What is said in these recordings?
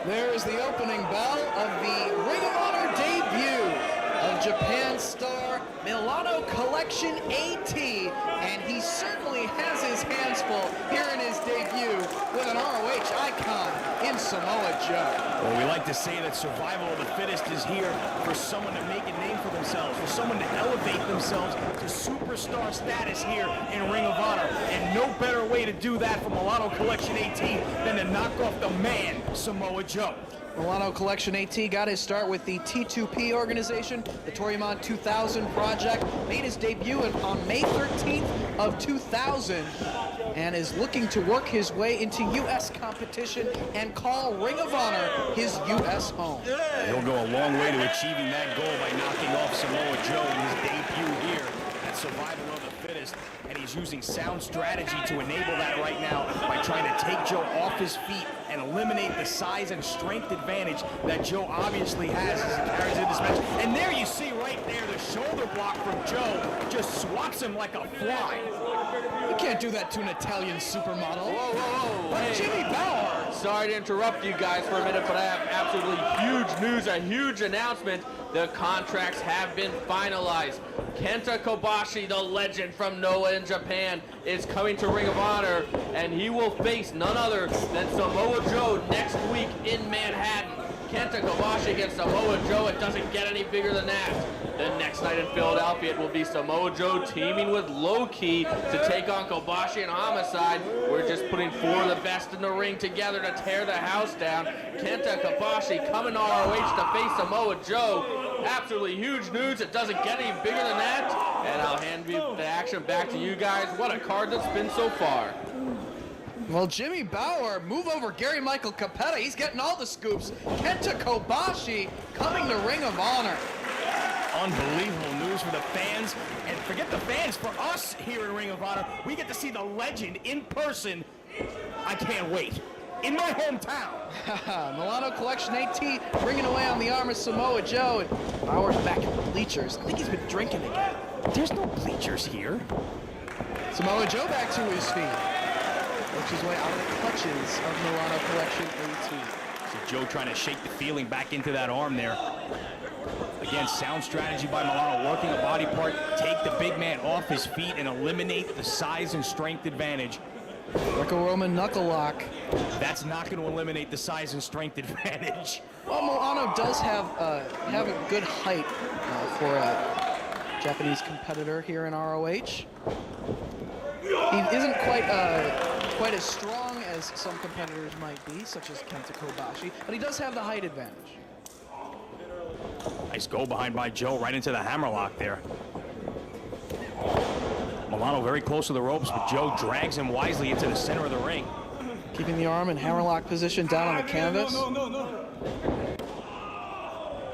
There's the opening bell of the Ring of Honor debut of Japan star Milano Collection AT, and he certainly has his hands full here in his debut with an ROH icon in Samoa Joe. Well, we like to say that survival of the fittest is here for someone to make a name for themselves, for someone to elevate themselves to superstar status here in Ring of Honor, and no better way to do that for Milano Collection AT than to knock off the man, Samoa Joe. Milano Collection AT got his start with the T2P organization. The Toryumon 2000 project made his debut on May 13th of 2000 and is looking to work his way into U.S. competition and call Ring of Honor his U.S. home. He'll go a long way to achieving that goal by knocking off Samoa Joe in his debut here at Survival of the Fittest. And he's using sound strategy to enable that right now by trying to take Joe off his feet and eliminate the size and strength advantage that Joe obviously has as he carries in this match. And there you see right there the shoulder block from Joe just swats him like a fly. You can't do that to an Italian supermodel. Whoa, whoa, whoa. But Hey, Jimmy Bauer. Sorry to interrupt you guys for a minute, but I have absolutely huge news, a huge announcement. The contracts have been finalized. Kenta Kobashi, the legend from Noah in Japan, is coming to Ring of Honor, and he will face none other than Samoa Joe next week in Manhattan. Kenta Kobashi against Samoa Joe, it doesn't get any bigger than that. The next night in Philadelphia, it will be Samoa Joe teaming with Low-Ki to take on Kobashi and Homicide. We're just putting four of the best in the ring together to tear the house down. Kenta Kobashi coming to ROH to face Samoa Joe. Absolutely huge news. It doesn't get any bigger than that. And I'll hand the action back to you guys. What a card that's been so far. Well, Jimmy Bauer, move over Gary Michael Capetta. He's getting all the scoops. Kenta Kobashi coming to Ring of Honor. Unbelievable news for the fans, and forget the fans, for us here in Ring of Honor, we get to see the legend in person. I can't wait. In my hometown. Milano Collection AT bringing away on the arm of Samoa Joe, and Bauer's back in the bleachers. I think he's been drinking again. There's no bleachers here. Samoa Joe back to his feet. Works his way out of the clutches of Milano Collection AT. So Joe trying to shake the feeling back into that arm there. Again, sound strategy by Milano, working a body part, take the big man off his feet and eliminate the size and strength advantage. Greco-Roman knuckle lock. That's not going to eliminate the size and strength advantage. Well, Milano does have a good height for a Japanese competitor here in ROH. He isn't quite as strong as some competitors might be, such as Kenta Kobashi, but he does have the height advantage. Nice go behind by Joe, right into the hammerlock there. Milano very close to the ropes, but Joe drags him wisely into the center of the ring. Keeping the arm in hammerlock position down on the canvas.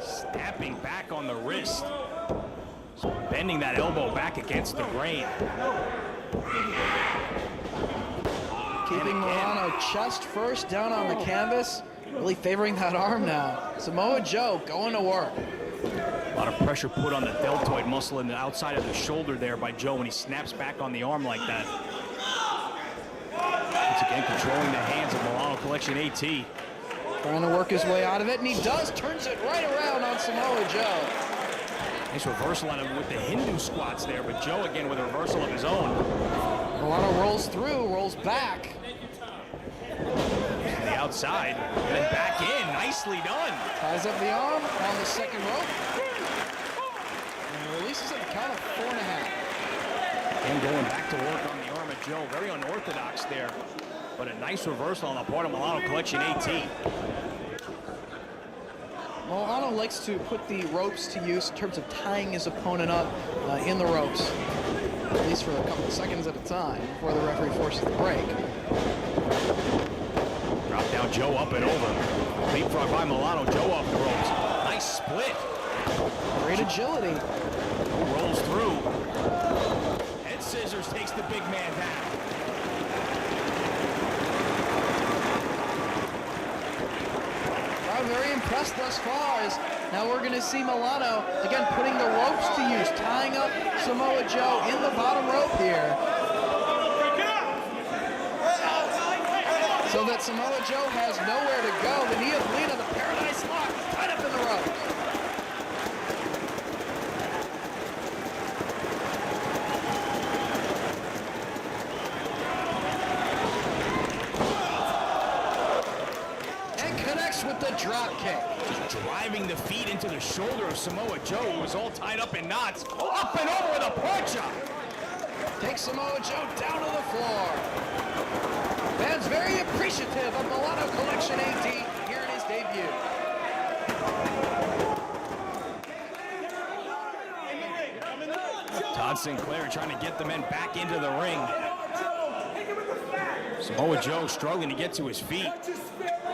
Snapping back on the wrist. Bending that elbow back against the grain. Keeping Milano chest first down on the canvas. Really favoring that arm now. Samoa Joe going to work. A lot of pressure put on the deltoid muscle in the outside of the shoulder there by Joe when he snaps back on the arm like that. Once again, controlling the hands of Milano Collection AT. Trying to work his way out of it, and he does. Turns it right around on Samoa Joe. Nice reversal on him with the Hindu squats there, but Joe again with a reversal of his own. Milano rolls through, rolls back. On the outside, and then back in. Nicely done. Ties up the arm on the second rope. And releases it a count of 4.5. And going back to work on the arm of Joe. Very unorthodox there, but a nice reversal on the part of Milano Collection AT. Milano likes to put the ropes to use in terms of tying his opponent up in the ropes, at least for a couple of seconds at a time before the referee forces the break. Drop down Joe up and over. Leapfrog by Milano, Joe off the ropes. Nice split. Great agility. Rolls through. Head scissors takes the big man down. I'm very impressed thus far as now we're going to see Milano, again, putting the ropes to use, tying up Samoa Joe in the bottom rope here. So that Samoa Joe has nowhere to go. The knee of Lita, the Paradise Lock, is tied up in the ropes. And connects with the drop kick. Just driving the feet into the shoulder of Samoa Joe, who was all tied up in knots. Up and over with a punch-up. Takes Samoa Joe down to the floor. Fans very appreciative of Milano Collection AD here in his debut. Todd Sinclair trying to get the men back into the ring. Samoa Joe struggling to get to his feet.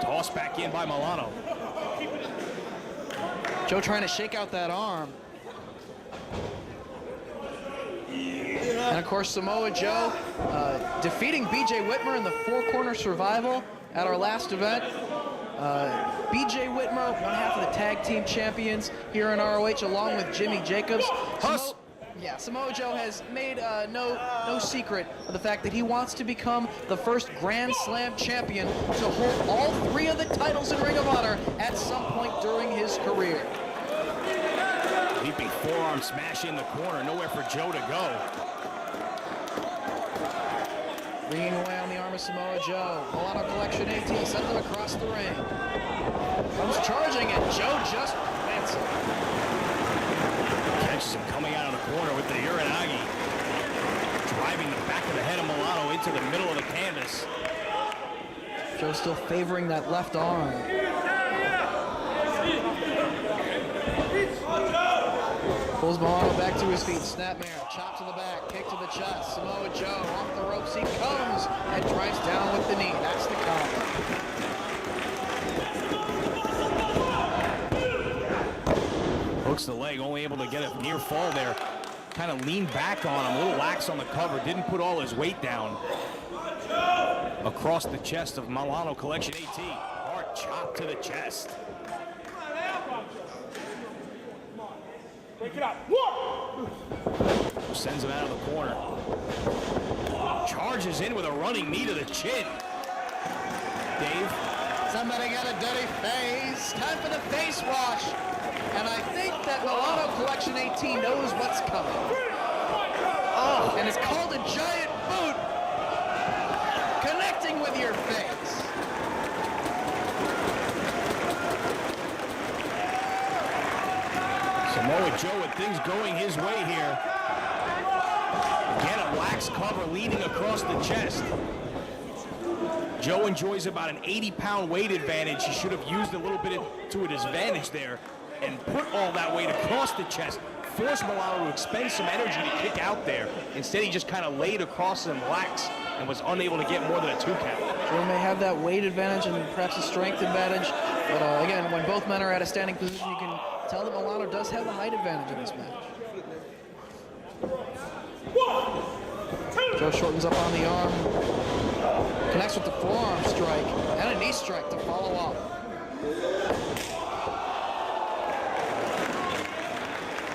Tossed back in by Milano. Joe trying to shake out that arm. And of course, Samoa Joe defeating BJ Whitmer in the four-corner survival at our last event. BJ Whitmer, one half of the tag team champions here in ROH, along with Jimmy Jacobs. Samoa Joe has made no secret of the fact that he wants to become the first Grand Slam champion to hold all three of the titles in Ring of Honor at some point during his career. Leaping forearm smash in the corner, nowhere for Joe to go. Ringing away on the arm of Samoa Joe. Milano Collection AT sends him across the ring. Comes charging and Joe just plants him. Catches him coming out of the corner with the Uranagi. Driving the back of the head of Milano into the middle of the canvas. Joe still favoring that left arm. Pulls Milano back to his feet. Snapmare, chop to the back, kick to the chest. Samoa Joe off the ropes. He comes and drives down with the knee. That's the combo. Hooks the leg, only able to get a near fall there. Kind of leaned back on him, a little lax on the cover. Didn't put all his weight down. Across the chest of Milano Collection AT. Hard chop to the chest. Break it up. One. Sends him out of the corner. Charges in with a running knee to the chin. Dave. Somebody got a dirty face. Time for the face wash. And I think that Milano Collection AT knows what's coming. Oh, and it's called a giant boot. Connecting with your face. Samoa Joe with things going his way here. Again, a lax cover leading across the chest. Joe enjoys about an 80-pound weight advantage. He should have used a little bit to his advantage there and put all that weight across the chest. Forced Milano to expend some energy to kick out there. Instead, he just kind of laid across him lax and was unable to get more than a 2 count. Joe may have that weight advantage and perhaps a strength advantage. But again, when both men are at a standing position, you can tell that Milano does have the height advantage in this match. Joe shortens up on the arm. Connects with the forearm strike and a knee strike to follow up.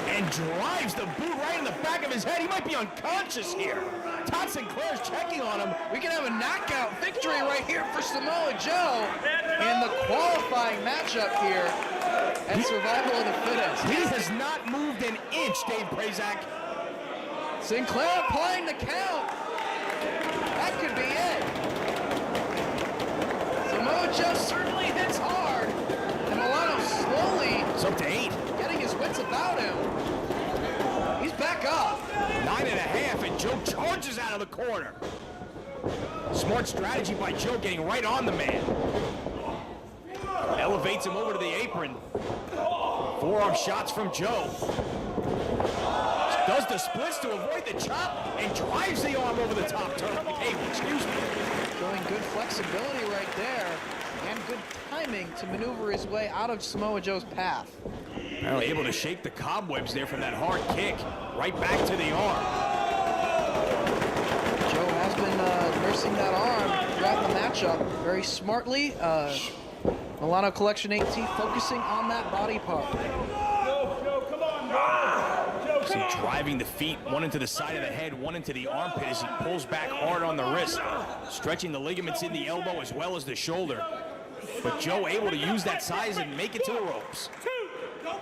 And drives the boot right in the back of his head. He might be unconscious here. Todd Sinclair's checking on him. We can have a knockout victory right here for Samoa Joe in the qualifying matchup here at Survival of the Fittest. He has not moved an inch, Dave Prazak. Sinclair applying the count. That could be it. Samoa Joe certainly hits hard. And Milano slowly It's up to 8. getting his wits about him. He's back up. 9.5, and Joe charges out of the corner. Smart strategy by Joe, getting right on the man. Elevates him over to the apron. Forearm shots from Joe. Does the splits to avoid the chop and drives the arm over the top table. Excuse me. Showing good flexibility right there and good timing to maneuver his way out of Samoa Joe's path. Apparently able to shake the cobwebs there from that hard kick. Right back to the arm. Joe has been nursing that arm throughout the matchup very smartly. Milano Collection AT focusing on that body part. See, driving the feet, one into the side of the head, one into the armpit as he pulls back hard on the wrist, stretching the ligaments in the elbow as well as the shoulder. But Joe able to use that size and make it to the ropes. 2,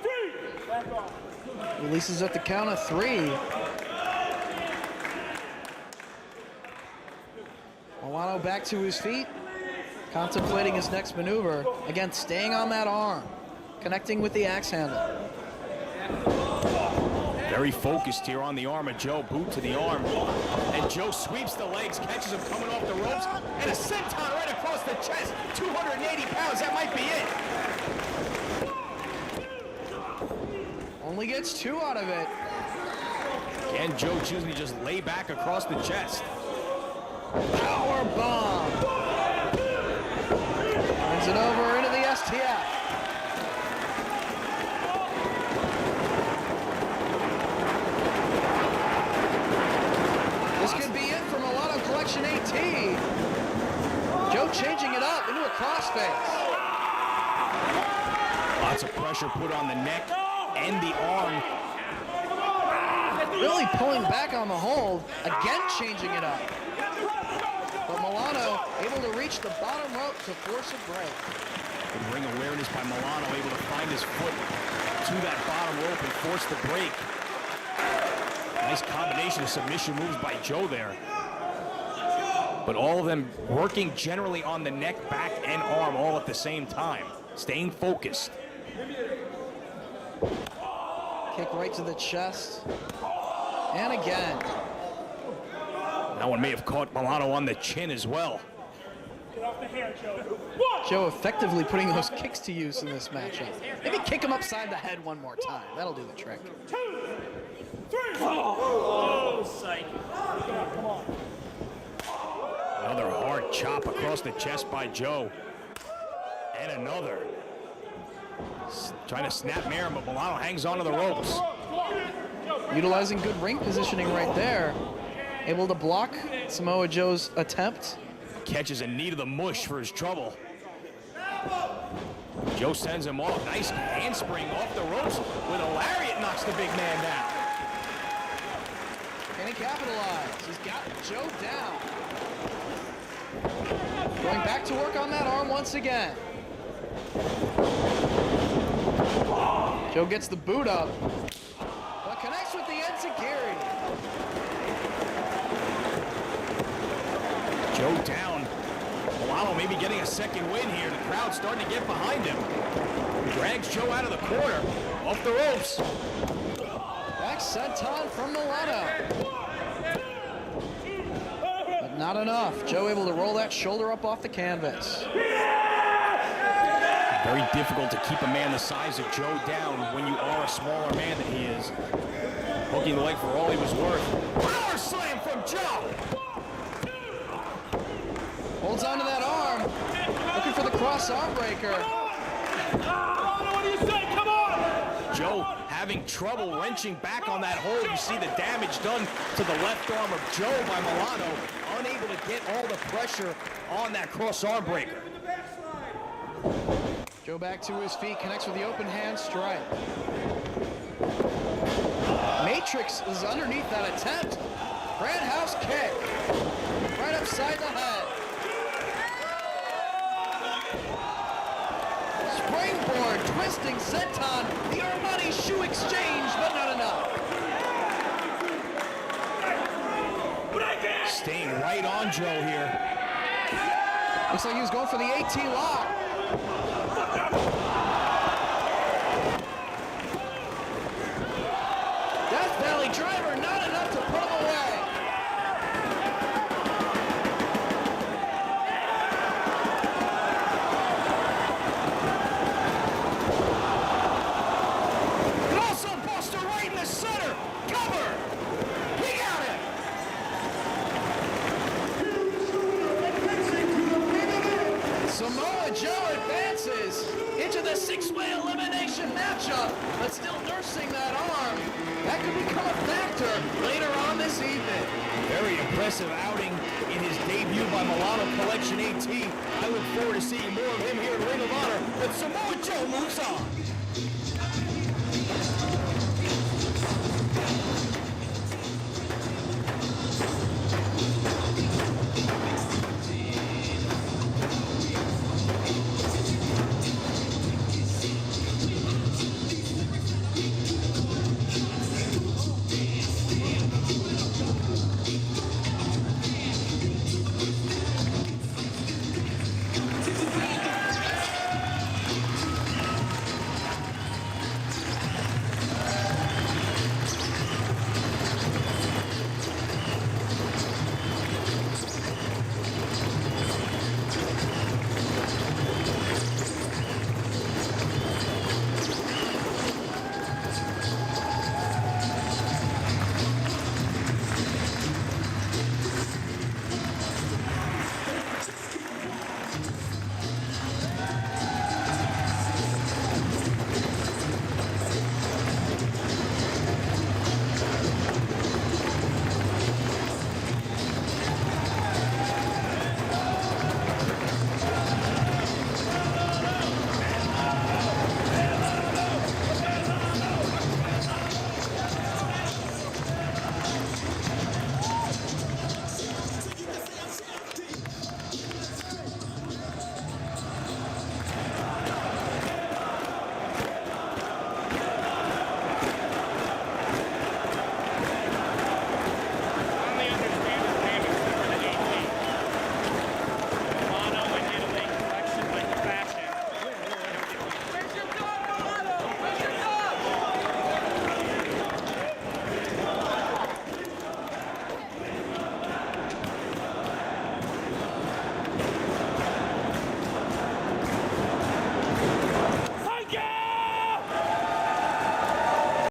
3. Releases at the count of 3. Milano back to his feet, contemplating his next maneuver. Again, staying on that arm, connecting with the axe handle. Very focused here on the arm of Joe, boot to the arm. And Joe sweeps the legs, catches him coming off the ropes, and a senton right across the chest. 280 pounds, that might be it. Only gets 2 out of it. Again, Joe choosing to just lay back across the chest. Power bomb. Turns it over into the STF. This could be it for Milano Collection AT. Joe changing it up into a crossface. Lots of pressure put on the neck and the arm. Really pulling back on the hold. Again changing it up. But Milano able to reach the bottom rope to force a break. Good ring awareness by Milano, able to find his foot to that bottom rope and force the break. Nice combination of submission moves by Joe there. But all of them working generally on the neck, back, and arm all at the same time. Staying focused. Kick right to the chest. And again. That one may have caught Milano on the chin as well. Get off the hair, Joe. Joe effectively putting those kicks to use in this matchup. Maybe kick him upside the head one more time. That'll do the trick. 2, 3. Oh, psych. Come on. Another hard chop across the chest by Joe. And another. Trying to snap Marin, but Milano hangs onto the ropes. Utilizing good ring positioning right there. Able to block Samoa Joe's attempt. Catches a knee to the mush for his trouble. Joe sends him off. Nice handspring off the ropes with a lariat, knocks the big man down. Can he capitalize? He's got Joe down. Going back to work on that arm once again. Joe gets the boot up, but connects with the enziguri. Joe down. Milano maybe getting a second win here. The crowd's starting to get behind him. Drags Joe out of the corner, off the ropes. Back senton from Milano. But not enough. Joe able to roll that shoulder up off the canvas. Very difficult to keep a man the size of Joe down when you are a smaller man than he is. Hooking the leg for all he was worth. Power slam from Joe! Holds onto that arm. Looking for the cross arm breaker. What do you say? Come on! Joe having trouble wrenching back on that hold. You see the damage done to the left arm of Joe by Milano. Unable to get all the pressure on that cross arm breaker. Joe back to his feet, connects with the open hand strike. Matrix is underneath that attempt. Roundhouse kick. Right upside the head. Springboard, twisting senton. The Armani shoe exchange, but not enough. Staying right on Joe here. Looks like he was going for the AT lock. Death Valley driver, not enough to put him away. And also Buster right in the center. Cover. He got it. Samoa Joe advances into the six-way elimination matchup, but still nursing that arm. That could become a factor later on this evening. Very impressive outing in his debut by Milano Collection AT. I look forward to seeing more of him here in Ring of Honor, but Samoa Joe moves on.